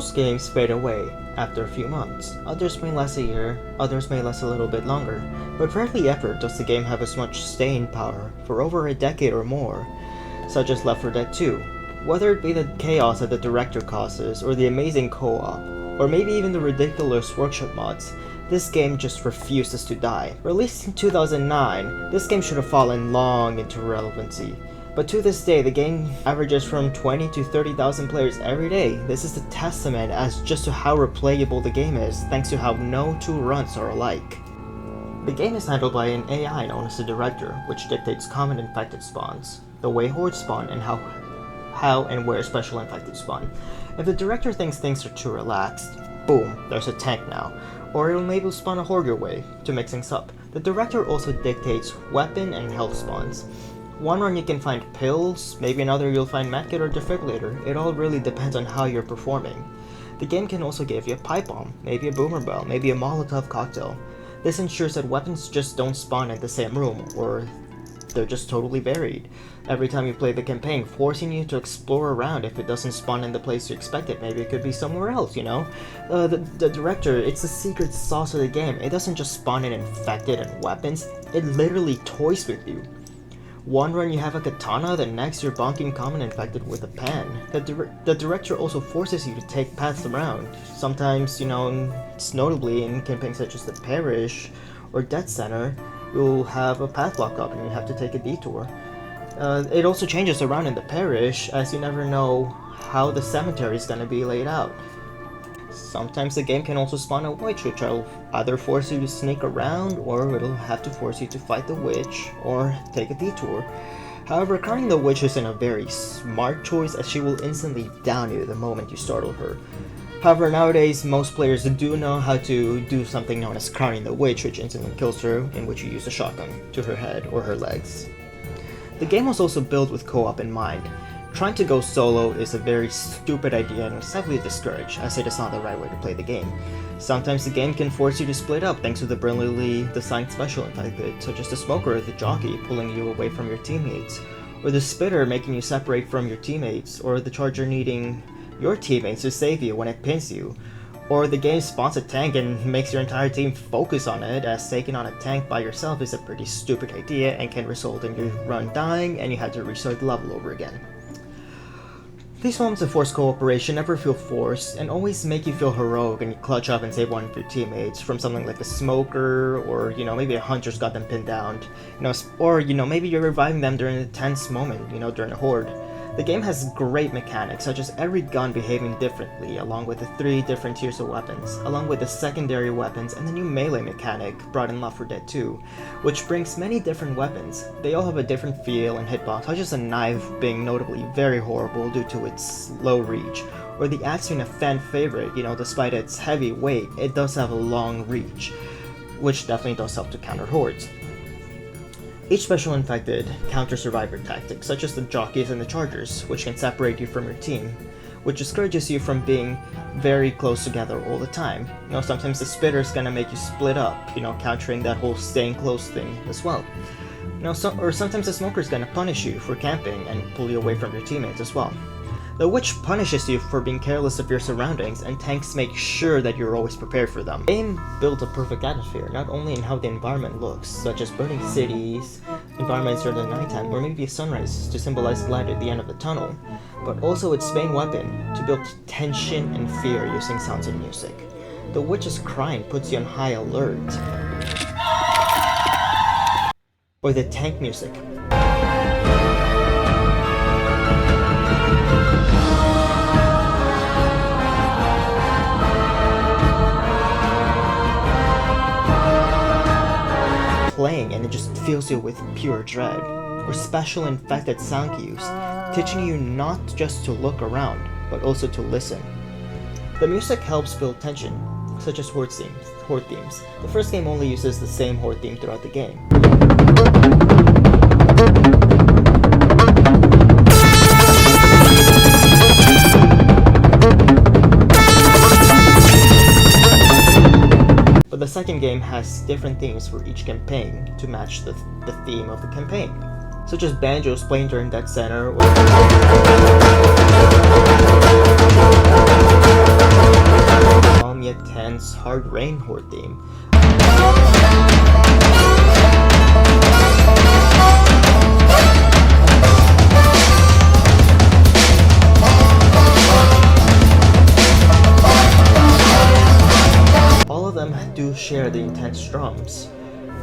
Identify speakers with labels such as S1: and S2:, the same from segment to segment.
S1: Most games fade away after a few months. Others may last a year, others may last a little bit longer, but rarely ever does the game have as much staying power for over a decade or more, such as L4D2. Whether it be the chaos that the director causes, or the amazing co-op, or maybe even the ridiculous workshop mods, this game just refuses to die. Released in 2009, this game should have fallen long into irrelevancy. But to this day, the game averages from 20 to 30,000 players every day. This is a testament as just to how replayable the game is, thanks to how no two runs are alike. The game is handled by an AI known as the Director, which dictates common infected spawns, the way hordes spawn, and how and where special infected spawn. If the Director thinks things are too relaxed, boom, there's a tank now. Or it'll maybe spawn a horde your way, to mix things up. The Director also dictates weapon and health spawns. One run you can find pills, maybe another you'll find medkit or defibrillator. It all really depends on how you're performing. The game can also give you a pipe bomb, maybe a boomer bell, maybe a Molotov cocktail. This ensures that weapons just don't spawn in the same room, or they're just totally buried every time you play the campaign, forcing you to explore around. If it doesn't spawn in the place you expect it, maybe it could be somewhere else, you know? The Director, it's the secret sauce of the game. It doesn't just spawn in infected and weapons, it literally toys with you. One run you have a katana, the next you're bonking common infected with a pen. The Director also forces you to take paths around. Sometimes, you know, notably in campaigns such as the Parish or Death Center, you'll have a path lock up and you have to take a detour. It also changes around in the Parish, as you never know how the cemetery is gonna be laid out. Sometimes the game can also spawn a witch, which will either force you to sneak around, or it'll have to force you to fight the witch, or take a detour. However, carrying the witch isn't a very smart choice, as she will instantly down you the moment you startle her. However, nowadays, most players do know how to do something known as carrying the witch, which instantly kills her, in which you use a shotgun to her head or her legs. The game was also built with co-op in mind. Trying to go solo is a very stupid idea and is heavily discouraged, as it is not the right way to play the game. Sometimes the game can force you to split up thanks to the brilliantly designed special infected, such as the smoker or the jockey pulling you away from your teammates, or the spitter making you separate from your teammates, or the charger needing your teammates to save you when it pins you. Or the game spawns a tank and makes your entire team focus on it, as taking on a tank by yourself is a pretty stupid idea and can result in your run dying and you have to restart the level over again. These moments of forced cooperation never feel forced and always make you feel heroic when you clutch up and save one of your teammates from something like a smoker, or you know, maybe a hunter's got them pinned down, you know, or you know, maybe you're reviving them during a tense moment, you know, during a horde. The game has great mechanics, such as every gun behaving differently, along with the 3 different tiers of weapons, along with the secondary weapons and the new melee mechanic brought in L4D2 2, which brings many different weapons. They all have a different feel and hitbox, such as a knife being notably very horrible due to its low reach, or the axe being a fan favorite. You know, despite its heavy weight, it does have a long reach, which definitely does help to counter hordes. Each special infected counters survivor tactics, such as the jockeys and the chargers, which can separate you from your team, which discourages you from being very close together all the time. You know, sometimes the spitter is gonna make you split up, you know, countering that whole staying close thing as well. You know, or sometimes the smoker is gonna punish you for camping and pull you away from your teammates as well. The witch punishes you for being careless of your surroundings, and tanks make sure that you're always prepared for them. The game builds a perfect atmosphere, not only in how the environment looks, such as burning cities, environments during the nighttime, or maybe a sunrise to symbolize light at the end of the tunnel, but also its main weapon, to build tension and fear using sounds and music. The witch's crying puts you on high alert. Or the tank music. Playing and it just fills you with pure dread, or special infected sound cues, teaching you not just to look around, but also to listen. The music helps build tension, such as horde themes. The first game only uses the same horde theme throughout the game. But the second game has different themes for each campaign to match the theme of the campaign, such as banjos playing during Death Center, or yet tense hard rain horde theme. All of them do share the intense drums,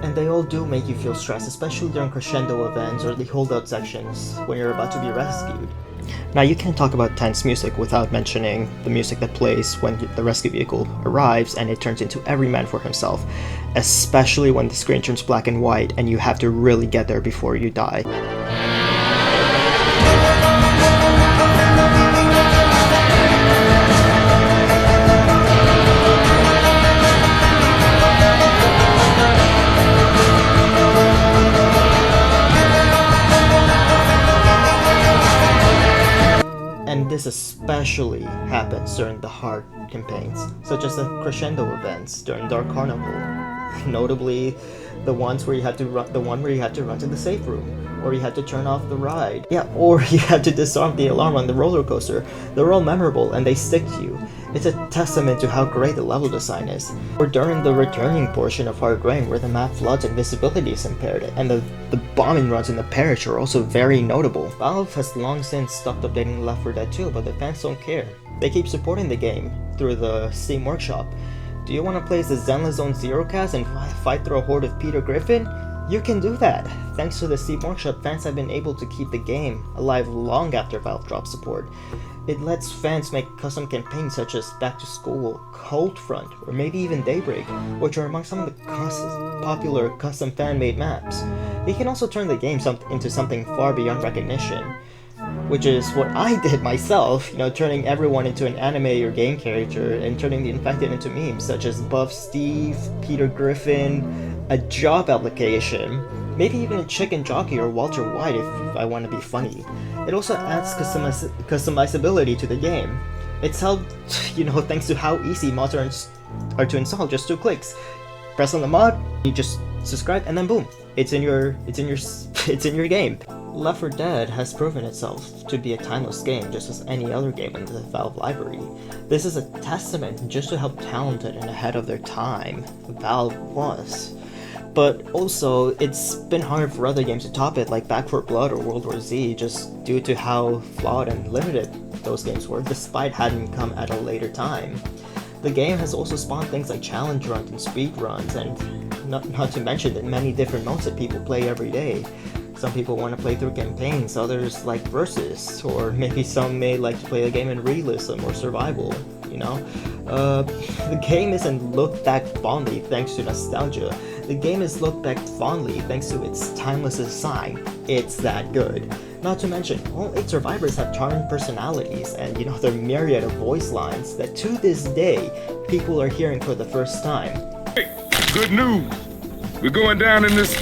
S1: and they all do make you feel stressed, especially during crescendo events or the holdout sections when you're about to be rescued. Now, you can't talk about tense music without mentioning the music that plays when the rescue vehicle arrives and it turns into every man for himself, especially when the screen turns black and white and you have to really get there before you die. And this especially happens during the hard campaigns, such as the crescendo events during Dark Carnival. Notably, the ones where you had to run, the one where you had to run to the safe room, or you had to turn off the ride, or you had to disarm the alarm on the roller coaster. They're all memorable and they stick to you. It's a testament to how great the level design is. Or during the returning portion of Hard Rain, where the map floods and visibility is impaired, and the bombing runs in the parish are also very notable. Valve has long since stopped updating Left 4 Dead 2, but the fans don't care. They keep supporting the game through the Steam Workshop. Do you want to play as the Zenless Zone Zero cast and fight through a horde of Peter Griffin? You can do that! Thanks to the Steam Workshop, fans have been able to keep the game alive long after Valve dropped support. It lets fans make custom campaigns such as Back to School, Cold Front, or maybe even Daybreak, which are among some of the popular custom fan-made maps. They can also turn the game into something far beyond recognition, which is what I did myself, turning everyone into an anime or game character and turning the infected into memes such as Buff Steve, Peter Griffin, a job application, maybe even a chicken jockey or Walter White if I want to be funny. It also adds customizability to the game. It's helped, thanks to how easy mods are to install, just 2 clicks. Press on the mod, you just subscribe, and then boom, it's in your game. Left 4 Dead has proven itself to be a timeless game just as any other game in the Valve library. This is a testament just to how talented and ahead of their time Valve was. But also, it's been hard for other games to top it, like Back 4 Blood or World War Z, just due to how flawed and limited those games were, despite having come at a later time. The game has also spawned things like challenge runs and speed runs, and not to mention the many different modes that people play every day. Some people want to play through campaigns, others like versus, or maybe some may like to play the game in realism or survival, The game isn't looked back fondly thanks to nostalgia. The game is looked back fondly thanks to its timeless design. It's that good. Not to mention, all 8 survivors have charming personalities and, their myriad of voice lines that to this day, people are hearing for the first time.
S2: Hey, good news! We're going down in this...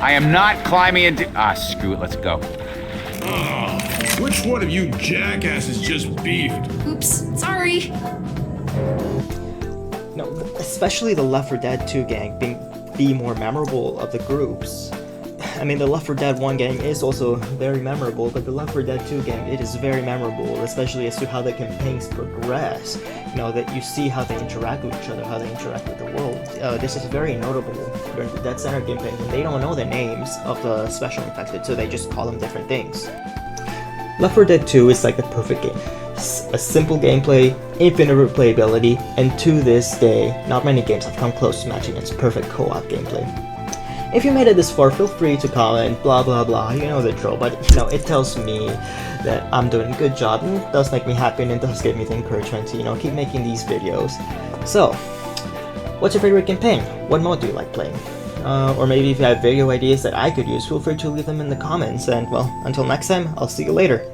S3: I am not climbing into... screw it, let's go.
S4: Which one of you jackasses just beefed?
S5: Oops, sorry.
S1: No, especially the Left 4 Dead 2 gang being the more memorable of the groups. I mean, the Left 4 Dead 1 gang is also very memorable, but the Left 4 Dead 2 gang, it is very memorable, especially as to how the campaigns progress. That you see how they interact with each other, how they interact with the world. This is very notable during the Dead Center campaign when they don't know the names of the special infected, so they just call them different things. Left 4 Dead 2 is like the perfect game. A simple gameplay, infinite replayability, and to this day, not many games have come close to matching its perfect co-op gameplay. If you made it this far, feel free to comment, blah blah blah, you know the drill, but it tells me that I'm doing a good job, and it does make me happy, and it does give me the encouragement to, keep making these videos. So, what's your favorite campaign? What mode do you like playing? Or maybe if you have video ideas that I could use, feel free to leave them in the comments, and well, until next time, I'll see you later.